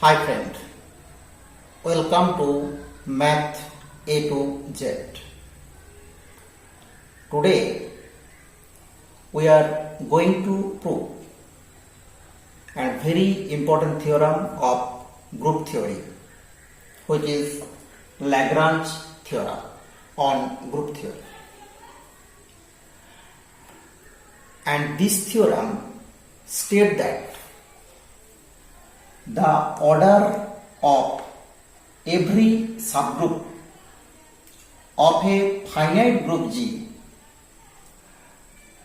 Hi friend, welcome to Math A to Z. Today we are going to prove a very important theorem of group theory, which is Lagrange theorem on group theory. And this theorem states that the order of every subgroup of a finite group G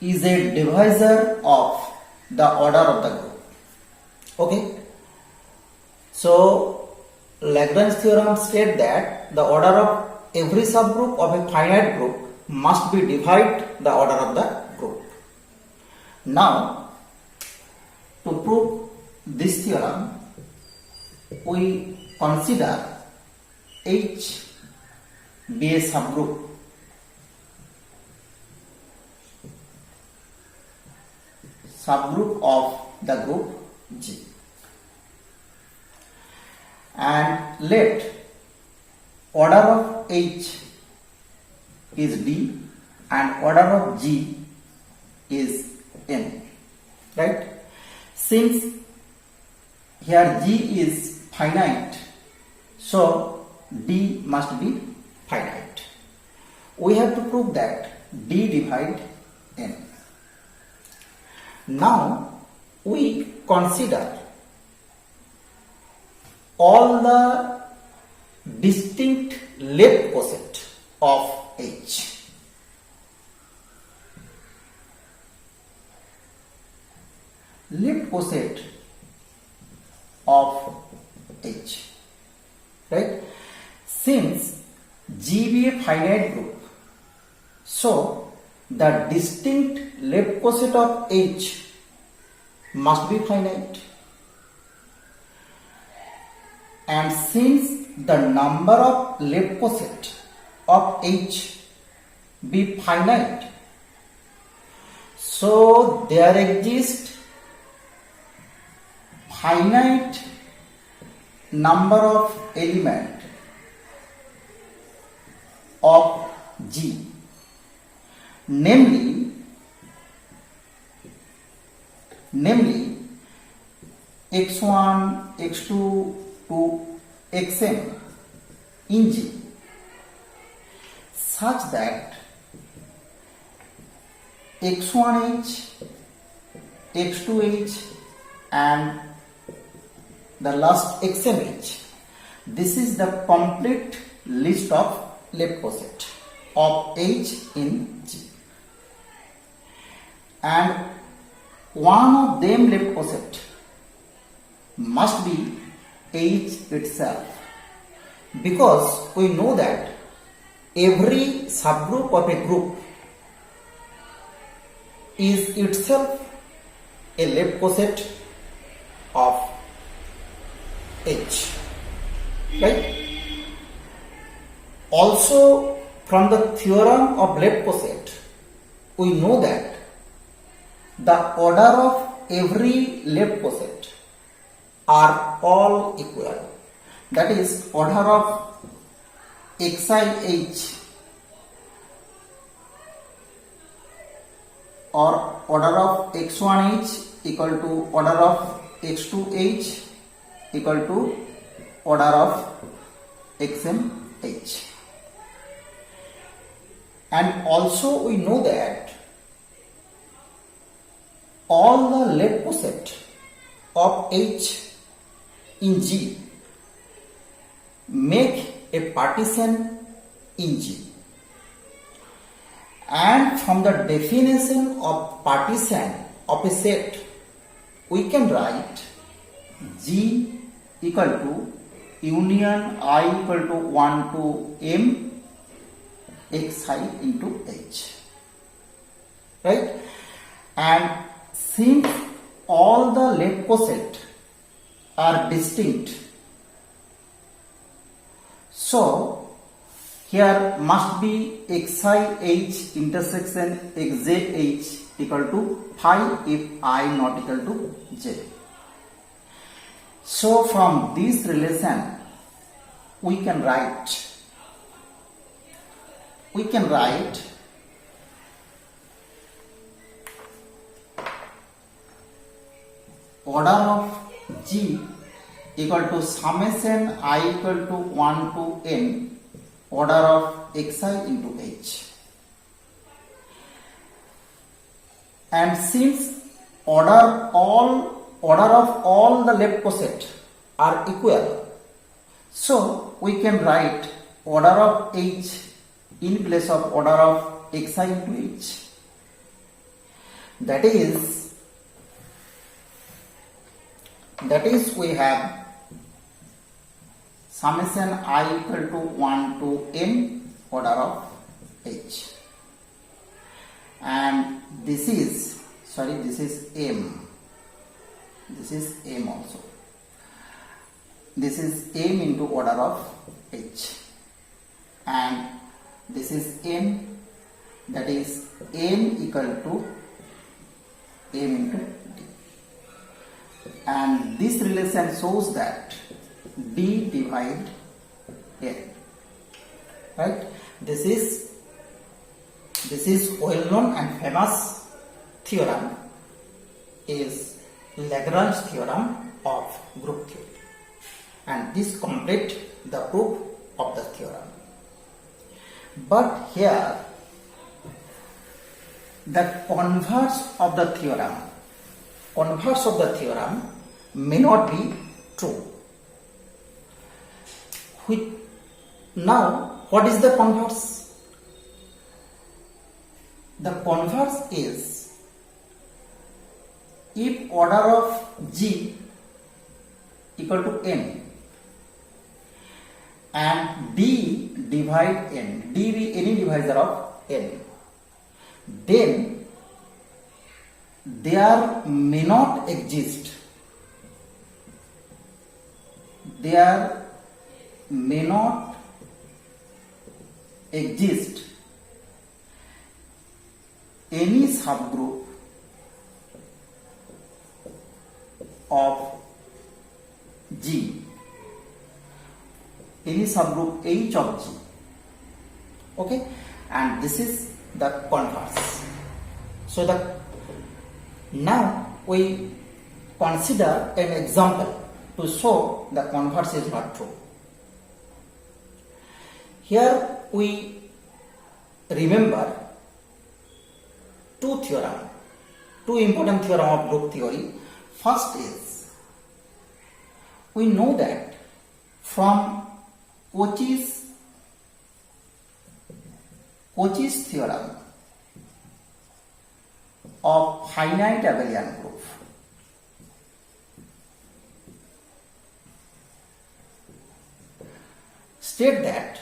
is a divisor of the order of the group. Okay. So Lagrange theorem states that the order of every subgroup of a finite group must be divide the order of the group. Now, to prove this theorem, we consider H be a subgroup of the group G, and let order of H is D and order of G is N, right? Since here G is finite, so D must be finite. We have to prove that D divide N. Now we consider all the distinct left coset of H. Left coset of H, right? Since G be a finite group, so the distinct left coset of H must be finite, and since the number of left coset of H be finite, so there exists finite number of element of G, namely x1, x2 to xm in G, such that x1h, x2h and the last xmh. This is the complete list of left coset of H in G, and one of them left coset must be H itself, because we know that every subgroup of a group is itself a left coset of H, right? Also, from the theorem of left coset, we know that the order of every left coset are all equal. That is, order of xih or order of x1h equal to order of x2h equal to order of xmh. And also we know that all the left coset of H in G make a partition in G, and from the definition of partition of a set we can write G equal to union I equal to 1 to M xi into H, right? And since all the left coset are distinct, so here must be xi h intersection xj h equal to phi if I not equal to j. So from this relation we can write order of G equal to summation I equal to 1 to n order of xi into h. And since order of all the left coset are equal, so we can write order of h in place of order of xi into h. That is we have summation I equal to 1 to n order of h, and this is m. This is m also. This is m into order of h, and this is n, that is n equal to m into d. And this relation shows that d divide n, right? This is well known and famous theorem, is Lagrange theorem of group theory, and this complete the proof of the theorem. But here the converse of the theorem may not be true. Now, what is the converse? The converse is if order of G equal to n and D divide n, D be any divisor of n, then there may not exist any subgroup of G, any subgroup H of G. Okay, and this is the converse. So now we consider an example to show the converse is not true. Here we remember two important theorem of group theory. First is, we know that from Cauchy's theorem of finite abelian group, state that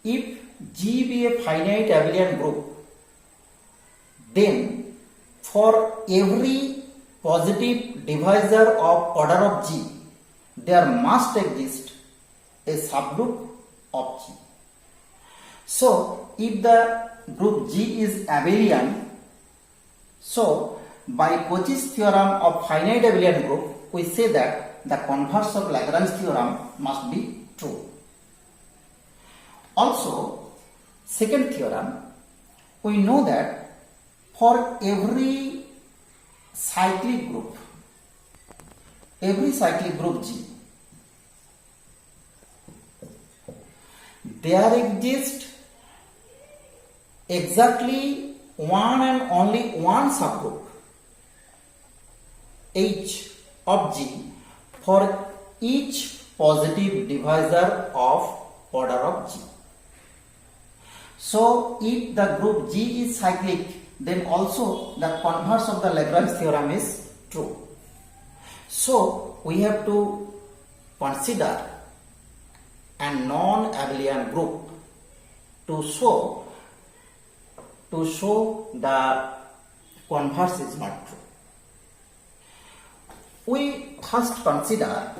if G be a finite abelian group, then for every positive divisor of order of G, there must exist a subgroup of G. So if the group G is abelian, so by Cauchy's theorem of finite abelian group, we say that the converse of Lagrange theorem must be true. Also, second theorem, we know that for every cyclic group G, there exists exactly one and only one subgroup H of G for each positive divisor of order of G. So if the group G is cyclic, then also the converse of the Lagrange theorem is true. So we have to consider a non-abelian group to show the converse is not true. We first consider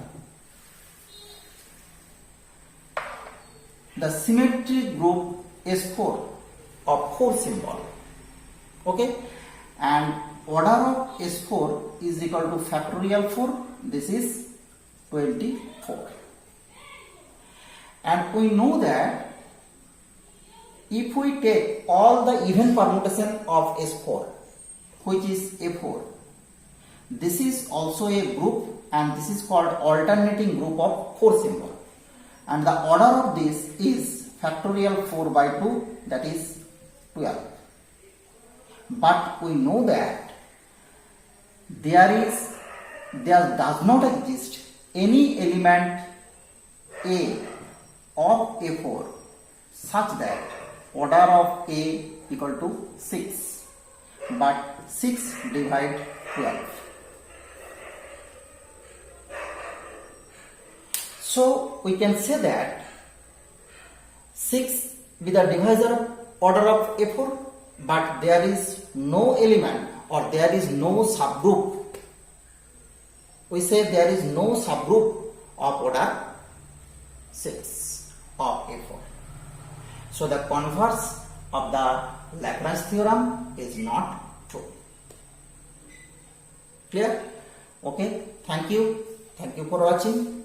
the symmetric group S4 of 4 symbol. Okay, and order of S4 is equal to factorial 4. This is 24. And we know that if we take all the even permutation of S4, which is A4, this is also a group and this is called alternating group of 4 symbol. And the order of this is factorial 4 by 2, that is 12. But we know that there does not exist any element A of A4 such that order of A equal to 6, but 6 divide 12. So we can say that 6 be the divisor order of A4, but there is no element or there is no subgroup. We say there is no subgroup of order 6 of A4. So the converse of the Lagrange theorem is not true. Clear? Okay. Thank you. Thank you for watching.